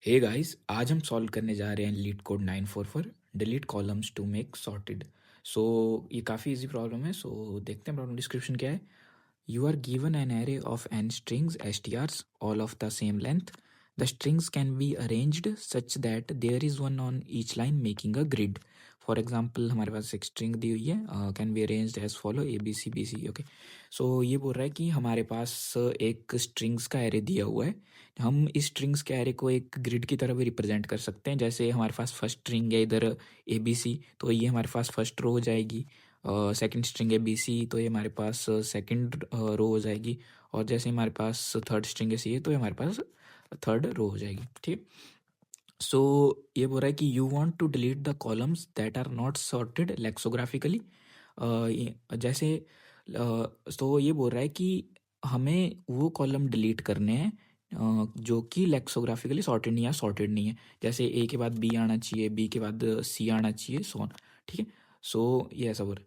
Hey guys, आज हम solve करने जा रहे हैं LeetCode 944 delete columns to make sorted. So ये काफ़ी इजी प्रॉब्लम है। सो देखते हैं प्रॉब्लम डिस्क्रिप्शन क्या है। You are given an array of n strings strs, all of the same length. The strings can be arranged such that there is one on each line making a grid. For example, हमारे पास एक string दी हुई है, can be arranged as follow a b c b c. Okay, so ये बोल रहा है कि हमारे पास एक strings का array दिया हुआ है। हम इस strings के array को एक grid की तरह भी रिप्रेजेंट कर सकते हैं। जैसे हमारे पास फर्स्ट string है इधर ए बी सी, तो ये हमारे पास फर्स्ट रो हो जाएगी। सेकंड स्ट्रिंग है बी सी, तो ये हमारे पास सेकंड रो हो जाएगी। और जैसे हमारे पास थर्ड स्ट्रिंग है सी है, तो ये हमारे पास थर्ड रो हो जाएगी। ठीक है। सो ये बोल रहा है कि you want to delete the columns that are not sorted lexicographically. जैसे तो ये बोल रहा है कि हमें वो कॉलम डिलीट करने हैं जो कि लेक्सोग्राफिकली सॉर्टेड नहीं है, सॉर्टेड नहीं है। जैसे ए के बाद बी आना चाहिए, बी के बाद सी आना चाहिए, सो ऑन। ठीक है। सो ये ऐसा बोल रहा है।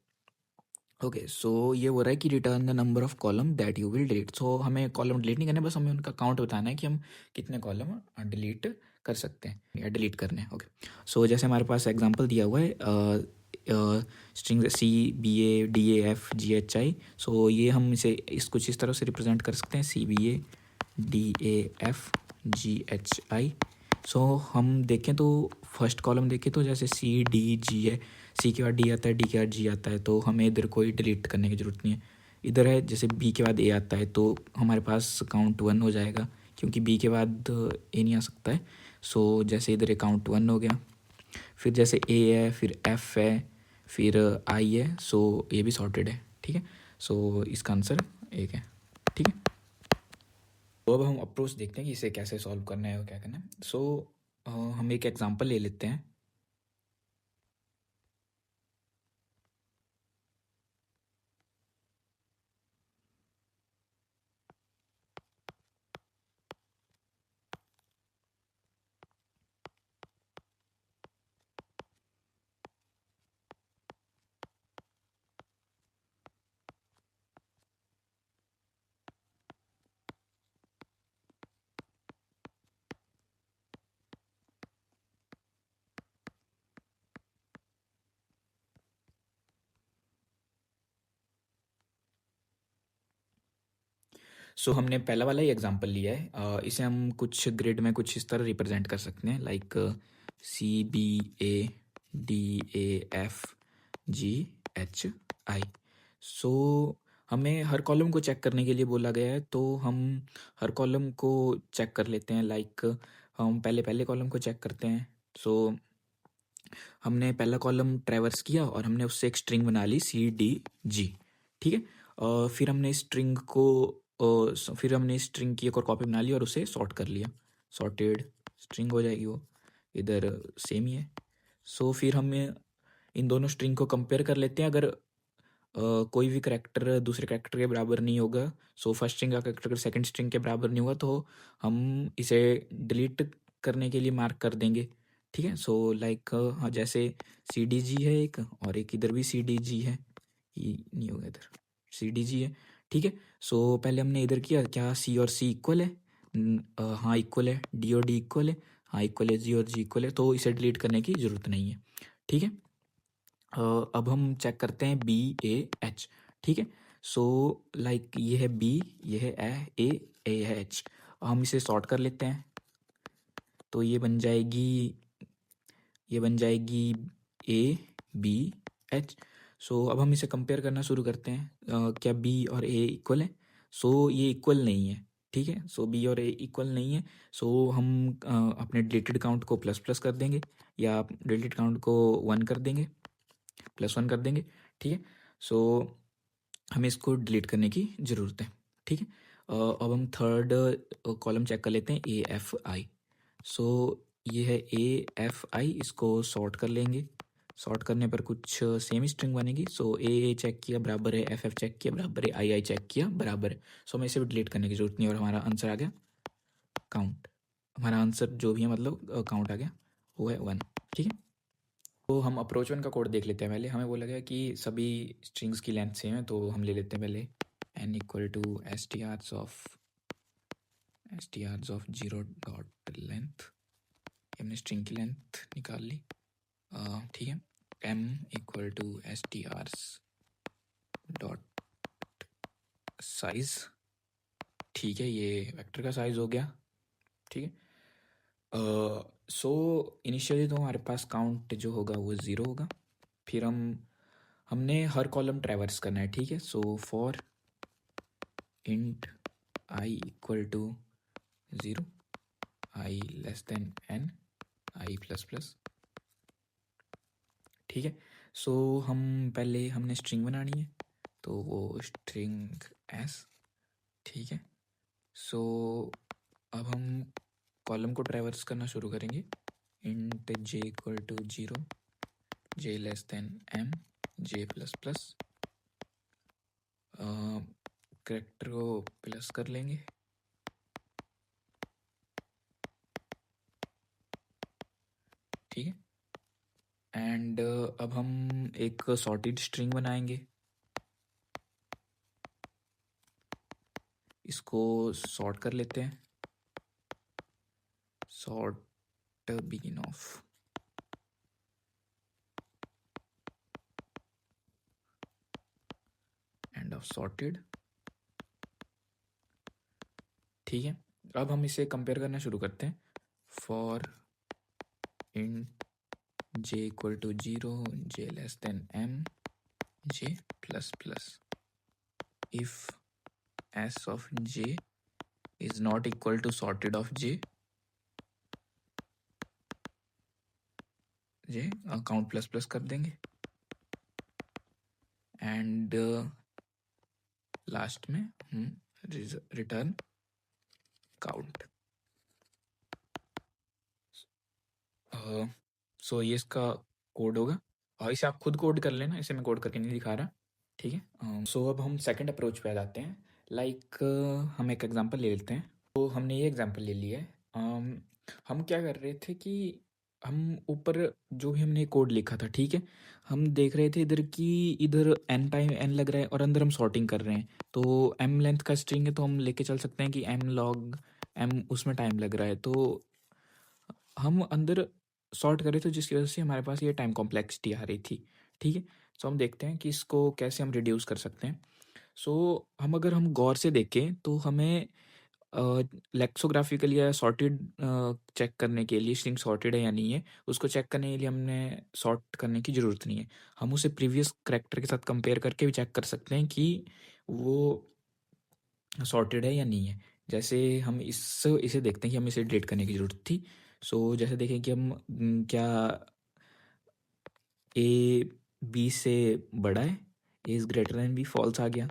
ओके, सो ये हो रहा है कि return the number of column that you will delete. So हमें कॉलम डिलीट नहीं करना, बस हमें उनका काउंट बताना है कि हम कितने कॉलम डिलीट कर सकते हैं या डिलीट करने हैं। ओके, सो जैसे हमारे पास एग्जांपल दिया हुआ है string C B A D A F G H I. So ये हम इसे कुछ इस तरह से रिप्रेजेंट कर सकते हैं, C B A D A F G H I. So हम देखें तो फर्स्ट कॉलम देखें तो जैसे सी डी जी है, सी के बाद डी आता है, डी के बाद जी आता है, तो हमें इधर कोई डिलीट करने की ज़रूरत नहीं है। इधर है जैसे बी के बाद ए आता है, तो हमारे पास काउंट 1 हो जाएगा, क्योंकि बी के बाद ए नहीं आ सकता है। सो जैसे इधर काउंट 1 हो गया। फिर जैसे ए है, फिर एफ है, फिर आई है, सो ये भी सॉर्टेड है। ठीक है। सो इसका आंसर एक है। ठीक है। तो अब हम अप्रोच देखते हैं कि इसे कैसे सॉल्व करना है और क्या करना है। सो हम एक एग्जांपल ले लेते हैं। सो हमने पहला वाला ही एग्जांपल लिया है। इसे हम कुछ ग्रिड में कुछ इस तरह रिप्रेजेंट कर सकते हैं, like C B A D A F G H I. So हमें हर कॉलम को चेक करने के लिए बोला गया है, तो हम हर कॉलम को चेक कर लेते हैं। लाइक हम पहले पहले कॉलम को चेक करते हैं। सो हमने पहला कॉलम ट्रैवर्स किया और हमने उससे एक स्ट्रिंग बना ली सी डी जी। ठीक है। फिर हमने इस स्ट्रिंग को फिर हमने इस स्ट्रिंग की एक और कॉपी बना ली और उसे सॉर्ट कर लिया। सॉर्टेड स्ट्रिंग हो जाएगी वो, इधर सेम ही है। सो फिर हमें इन दोनों स्ट्रिंग को कंपेयर कर लेते हैं। अगर कोई भी करेक्टर दूसरे करेक्टर के बराबर नहीं होगा, सो फर्स्ट स्ट्रिंग का करेक्टर अगर सेकंड स्ट्रिंग के बराबर नहीं होगा, तो हम इसे डिलीट करने के लिए मार्क कर देंगे। ठीक है। सो लाइक हाँ, जैसे सी डी जी है एक, और एक इधर भी सी डी जी है, ये नहीं होगा, इधर सी डी जी है। ठीक है। सो पहले हमने इधर किया, क्या सी और सी इक्वल है? हाँ इक्वल है। डी और डी इक्वल है? हाँ इक्वल है। जी और जी इक्वल है, तो इसे डिलीट करने की ज़रूरत नहीं है। ठीक है। अब हम चेक करते हैं बी ए एच। ठीक है। सो लाइक ये है बी, ये है ए है एच। हम इसे सॉर्ट कर लेते हैं, तो ये बन जाएगी ए बी एच। सो अब हम इसे कंपेयर करना शुरू करते हैं। क्या बी और ए इक्वल है? सो ये इक्वल नहीं है। ठीक है। सो बी और ए इक्वल नहीं है। सो हम अपने डिलीटेड काउंट को प्लस प्लस कर देंगे, या डिलीटेड काउंट को 1 कर देंगे, +1 कर देंगे। ठीक है। सो हमें इसको डिलीट करने की ज़रूरत है। ठीक है। अब हम थर्ड कॉलम चेक कर लेते हैं, ए एफ आई। सो ये है ए एफ आई, इसको सॉर्ट कर लेंगे। सॉर्ट करने पर कुछ सेम स्ट्रिंग बनेगी। सो ए चेक किया बराबर है, एफ एफ चेक किया बराबर है, आई आई चेक किया बराबर है। सो हमें इसे भी डिलीट करने की ज़रूरत नहीं, और हमारा आंसर आ गया काउंट। हमारा आंसर जो भी है, मतलब काउंट आ गया, वो है 1। ठीक है। तो हम अप्रोच वन का कोड देख लेते हैं पहले। हमें बोला गया कि सभी स्ट्रिंग्स की लेंथ सेम है, तो हम ले लेते हैं पहले n equal to s t rs of 0 dot length. हमने स्ट्रिंग की लेंथ निकाल ली, ठीक है। m equal to str's dot size, ठीक है, ये वेक्टर का साइज हो गया, ठीक है। सो इनिशियली तो हमारे पास काउंट जो होगा वो 0 होगा, फिर हमने हर कॉलम ट्रैवर्स करना है, ठीक है। So for int i equal to 0, i less than n, i plus plus, ठीक है। सो पहले हमने स्ट्रिंग बनानी है, तो वो स्ट्रिंग s, ठीक है। सो अब हम कॉलम को ट्रैवर्स करना शुरू करेंगे, int j equal to 0, j less than m, j plus plus, character को प्लस कर लेंगे, ठीक है। एंड अब हम एक सॉर्टेड स्ट्रिंग बनाएंगे, इसको सॉर्ट कर लेते हैं, sort begin of, end of sorted, ठीक है। अब हम इसे कंपेयर करना शुरू करते हैं, for int j equal to 0, j less than m, j plus plus, if s of j is not equal to sorted of j count plus plus कर देंगे, एंड लास्ट में रिटर्न काउंट। सो ये इसका code होगा, और इसे आप खुद कोड कर लेना, इसे मैं कोड करके नहीं दिखा रहा, ठीक है। सो अब हम सेकंड अप्रोच पे आ जाते हैं, लाइक हम एक एग्जांपल ले लेते हैं। तो हमने ये एग्जांपल ले लिया है, हम क्या कर रहे थे कि हम ऊपर जो भी हमने कोड लिखा था, ठीक है, हम देख रहे थे इधर की, इधर n टाइम n लग रहा है और अंदर हम सॉर्टिंग कर रहे हैं, तो m लेंथ का स्ट्रिंग है तो हम लेके चल सकते हैं कि m log m उसमें टाइम लग रहा है, तो हम अंदर सॉर्ट करें, तो जिसकी वजह से हमारे पास ये टाइम कॉम्प्लेक्सिटी आ रही थी, ठीक है। सो हम देखते हैं कि इसको कैसे हम रिड्यूस कर सकते हैं। सो अगर हम गौर से देखें तो हमें लेक्सोग्राफिकली या सॉर्टेड चेक करने के लिए स्ट्रिंग सॉर्टेड है या नहीं है, उसको चेक करने के लिए हमने सॉर्ट करने की ज़रूरत नहीं है, हम उसे प्रीवियस करैक्टर के साथ कंपेयर करके भी चेक कर सकते हैं कि वो सॉर्टेड है या नहीं है। जैसे हम इसे देखते हैं कि हमें इसे डिलीट करने की ज़रूरत थी। सो जैसे देखें कि हम क्या ए बी से बड़ा है, A is greater than B, false आ गया,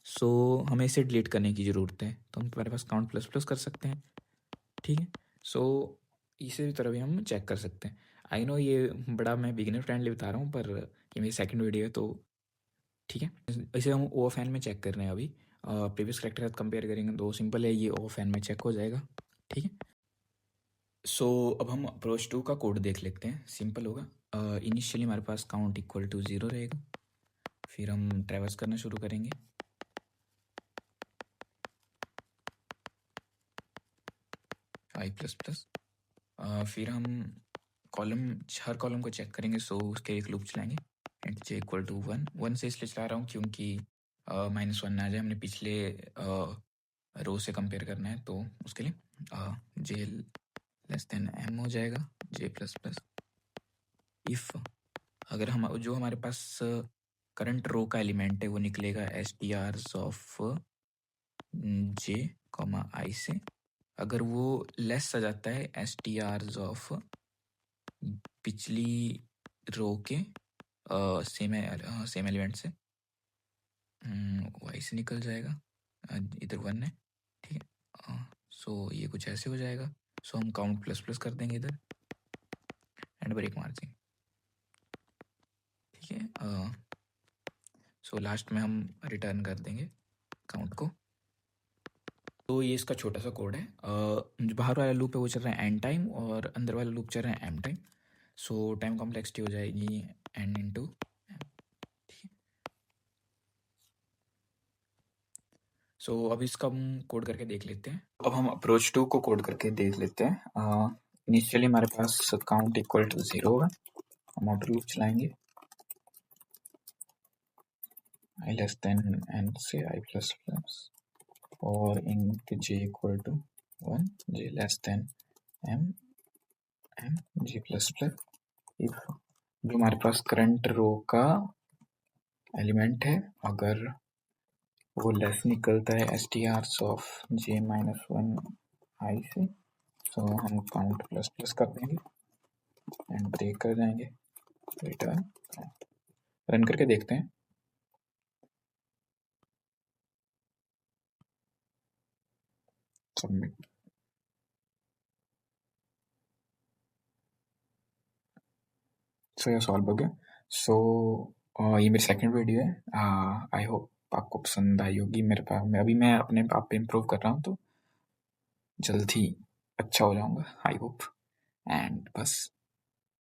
सो हमें इसे डिलीट करने की ज़रूरत है, तो हम हमारे पास काउंट प्लस प्लस कर सकते हैं, ठीक है। सो इसे तरह भी हम चेक कर सकते हैं। आई नो ये बड़ा मैं बिगिनर फ्रेंडली बता रहा हूँ, पर ये मेरी सेकंड वीडियो है, तो ठीक है। इसे हम ओ ऑफ एन में चेक कर रहे हैं अभी, प्रीवियस करेक्टर के साथ कंपेयर करेंगे तो सिंपल है, ये ओ ऑफ एन में चेक हो जाएगा, ठीक है। सो अब हम अप्रोच 2 का कोड देख लेते हैं, सिंपल होगा। इनिशियली हमारे पास काउंट इक्वल टू 0 रहेगा, फिर हम ट्रैवर्स करना शुरू करेंगे, आई प्लस प्लस, फिर हम हर कॉलम को चेक करेंगे, सो उसके एक लूप चलाएंगे, एंड जे इक्वल टू 1 से इसलिए चला रहा हूँ क्योंकि -1 ना आ जाए, हमने पिछले रो से कंपेयर करना है, तो उसके लिए जे लेस देन एम हो जाएगा, जे प्लस प्लस, इफ अगर हम जो हमारे पास करंट रो का एलिमेंट है वो निकलेगा STRs ऑफ जे कॉमा आई से, अगर वो लेस आ जाता है STRs ऑफ पिछली रो के सेम एलिमेंट से, वाई से निकल जाएगा, इधर 1 है, ठीक है। सो ये कुछ ऐसे हो जाएगा, सो हम काउंट प्लस प्लस कर देंगे इधर, एंड ब्रेक मार देंगे, ठीक है। सो लास्ट में हम रिटर्न कर देंगे काउंट को। तो ये इसका छोटा सा कोड है, जो बाहर वाला लूप है वो चल रहा है एन टाइम, और अंदर वाला लूप चल रहा है m time. So time complexity हो जाएगी एन इंटू एम, ठीक है। सो अब इसका हम कोड करके देख लेते हैं, अब हम अप्रोच 2 को कोड करके देख लेते हैं। इनिशियली हमारे पास काउंट इक्वल टू 0 होगा, हम आउटर लूप चलाएंगे i लेस देन n से i प्लस प्लस और int j equal to 1 j less than m j plus plus. If जो हमारे पास करंट रो का एलिमेंट है अगर वो लेस निकलता है strs of j minus 1 i से तो हम काउंट प्लस प्लस कर देंगे एंड ब्रेक कर जाएंगे, रिटर्न रन करके देखते हैं। सबमिट। सो ये सॉल्व हो गया। सो ये मेरी सेकंड वीडियो है। आई होप आपको पसंद आई होगी। मेरे पास अभी मैं अपने आप पे इम्प्रूव कर रहा हूँ तो जल्द ही अच्छा हो जाऊंगा आई होप। एंड बस